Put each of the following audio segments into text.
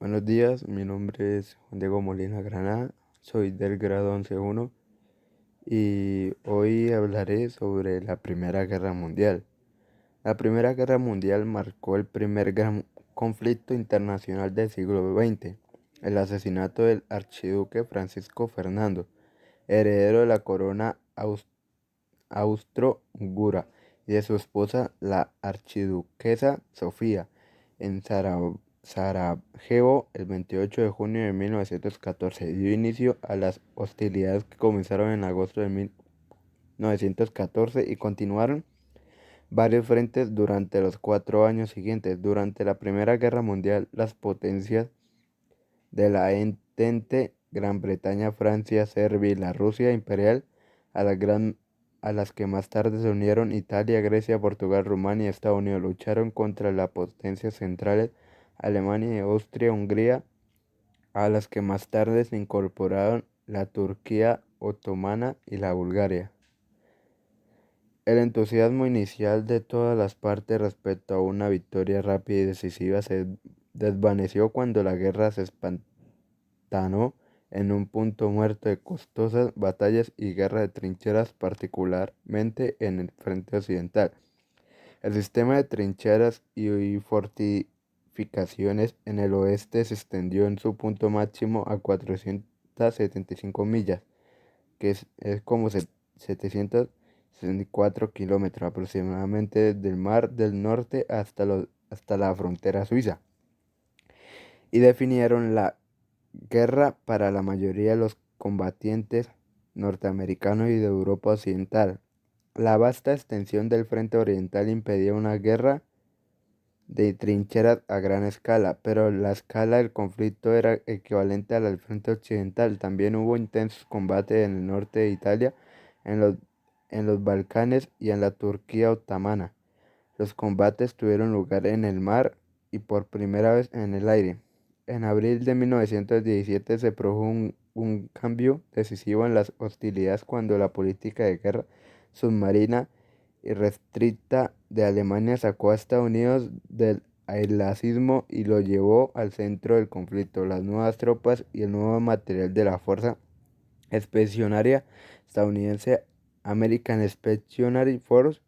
Buenos días, mi nombre es Juan Diego Molina Granada, soy del grado 11.1 y hoy hablaré sobre la Primera Guerra Mundial. La Primera Guerra Mundial marcó el primer gran conflicto internacional del siglo XX, el asesinato del archiduque Francisco Fernando, heredero de la corona austro-húngara, y de su esposa, la archiduquesa Sofía, en Sarajevo el 28 de junio de 1914. Dio inicio a las hostilidades que comenzaron en agosto de 1914 y continuaron varios frentes durante los 4 años siguientes. Durante la Primera Guerra Mundial, las potencias de la Entente, Gran Bretaña, Francia, Serbia y la Rusia imperial, a las que más tarde se unieron Italia, Grecia, Portugal, Rumania y Estados Unidos, lucharon contra las potencias centrales, Alemania y Austria, Hungría, a las que más tarde se incorporaron la Turquía otomana y la Bulgaria. El entusiasmo inicial de todas las partes respecto a una victoria rápida y decisiva se desvaneció cuando la guerra se tanó en un punto muerto de costosas batallas y guerra de trincheras, particularmente en el frente occidental. El sistema de trincheras y fortificaciones en el oeste se extendió en su punto máximo a 475 millas, que es como 764 kilómetros aproximadamente desde el Mar del Norte hasta la frontera suiza, y definieron la guerra para la mayoría de los combatientes norteamericanos y de Europa Occidental. La vasta extensión del frente oriental impedía una guerra de trincheras a gran escala, pero la escala del conflicto era equivalente a la del frente occidental. También hubo intensos combates en el norte de Italia, en los, en los Balcanes y en la Turquía otomana. Los combates tuvieron lugar en el mar y por primera vez en el aire. En abril de 1917 se produjo un cambio decisivo en las hostilidades cuando la política de guerra submarina y restricta de Alemania sacó a Estados Unidos del aislacionismo y lo llevó al centro del conflicto. Las nuevas tropas y el nuevo material de la Fuerza Expedicionaria Estadounidense, American Expeditionary Force,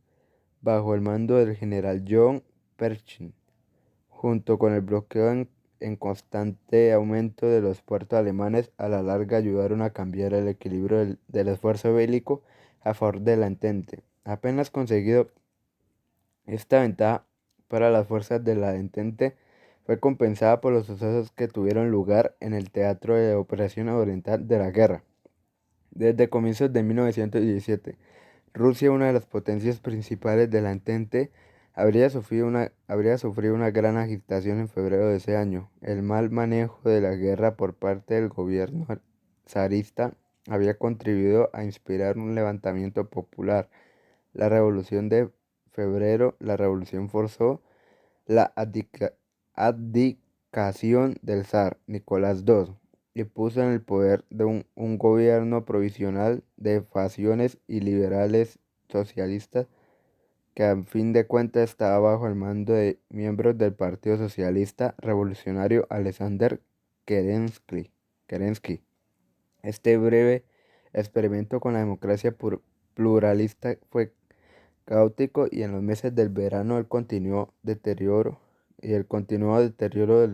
bajo el mando del general John Pershing, junto con el bloqueo en constante aumento de los puertos alemanes, a la larga ayudaron a cambiar el equilibrio del esfuerzo bélico a favor de la Entente. Apenas conseguido esta ventaja para las fuerzas de la Entente, fue compensada por los sucesos que tuvieron lugar en el teatro de operaciones oriental de la guerra. Desde comienzos de 1917, Rusia, una de las potencias principales de la Entente, habría sufrido una gran agitación en febrero de ese año. El mal manejo de la guerra por parte del gobierno zarista había contribuido a inspirar un levantamiento popular. La revolución de febrero, la revolución forzó la abdicación del zar Nicolás II y puso en el poder de un gobierno provisional de facciones y liberales socialistas que a fin de cuentas estaba bajo el mando de miembros del Partido Socialista Revolucionario Alexander Kerensky. Este breve experimento con la democracia pluralista fue caótico, y en los meses del verano el continuo deterioro del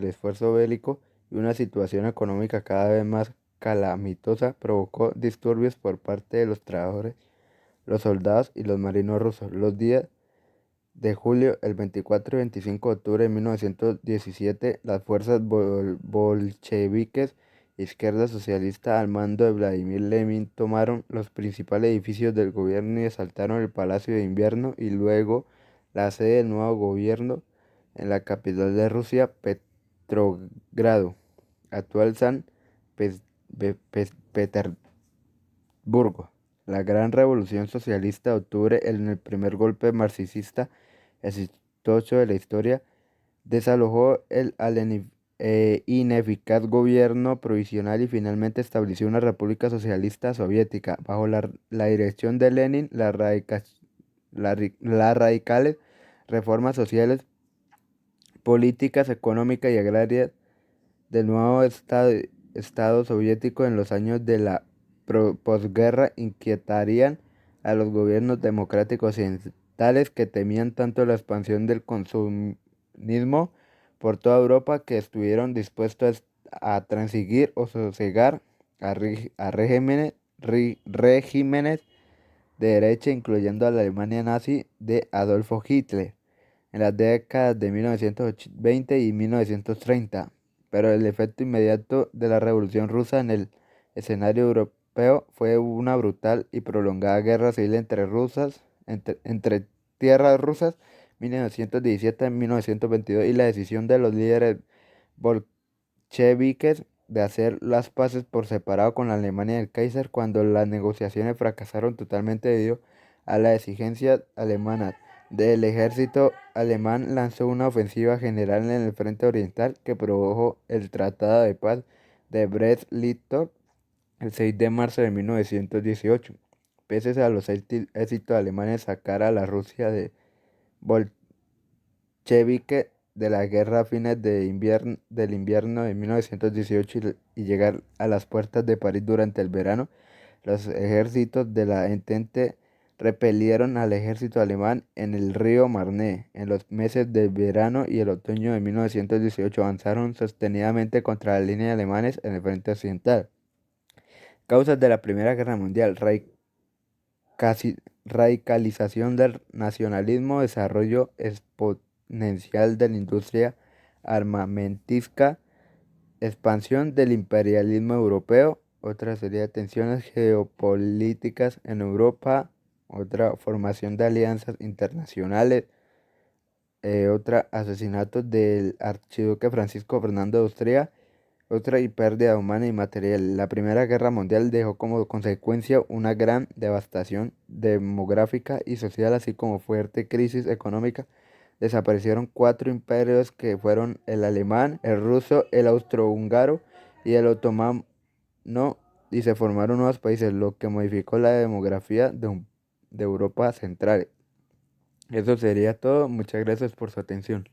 esfuerzo bélico y una situación económica cada vez más calamitosa provocó disturbios por parte de los trabajadores, los soldados y los marinos rusos. Los días de julio, el 24 y 25 de octubre de 1917, las fuerzas bolcheviques izquierda socialista al mando de Vladimir Lenin tomaron los principales edificios del gobierno y asaltaron el Palacio de Invierno y luego la sede del nuevo gobierno en la capital de Rusia, Petrogrado, actual San Petersburgo. La Gran Revolución Socialista de Octubre, en el primer golpe marxista exitoso de la historia, desalojó el ineficaz gobierno provisional y finalmente estableció una república socialista soviética. Bajo la dirección de Lenin, las radicales reformas sociales, políticas, económicas y agrarias del nuevo Estado soviético en los años de la posguerra inquietarían a los gobiernos democráticos occidentales que temían tanto la expansión del consumismo por toda Europa que estuvieron dispuestos a transigir o sosegar a regímenes de derecha, incluyendo a la Alemania nazi de Adolfo Hitler en las décadas de 1920 y 1930, pero el efecto inmediato de la Revolución Rusa en el escenario europeo fue una brutal y prolongada guerra civil entre tierras rusas 1917-1922 y la decisión de los líderes bolcheviques de hacer las paces por separado con la Alemania del Kaiser cuando las negociaciones fracasaron totalmente debido a las exigencias alemanas. El ejército alemán lanzó una ofensiva general en el frente oriental que produjo el Tratado de Paz de Brest-Litovsk el 6 de marzo de 1918. Pese a los éxitos alemanes sacar a la Rusia de bolchevique de la guerra a fines del invierno de 1918 y llegar a las puertas de París durante el verano, los ejércitos de la Entente repelieron al ejército alemán en el río Marne. En los meses de verano y el otoño de 1918 avanzaron sostenidamente contra la línea de alemanes en el frente occidental. Causas de la Primera Guerra Mundial: radicalización del nacionalismo, desarrollo exponencial de la industria armamentística, expansión del imperialismo europeo, otra serie de tensiones geopolíticas en Europa, otra formación de alianzas internacionales, otra asesinato del archiduque Francisco Fernando de Austria, otra y pérdida humana y material. La Primera Guerra Mundial dejó como consecuencia una gran devastación demográfica y social, así como fuerte crisis económica. Desaparecieron cuatro imperios que fueron el alemán, el ruso, el austrohúngaro y el otomano, y se formaron nuevos países, lo que modificó la demografía de Europa Central. Eso sería todo. Muchas gracias por su atención.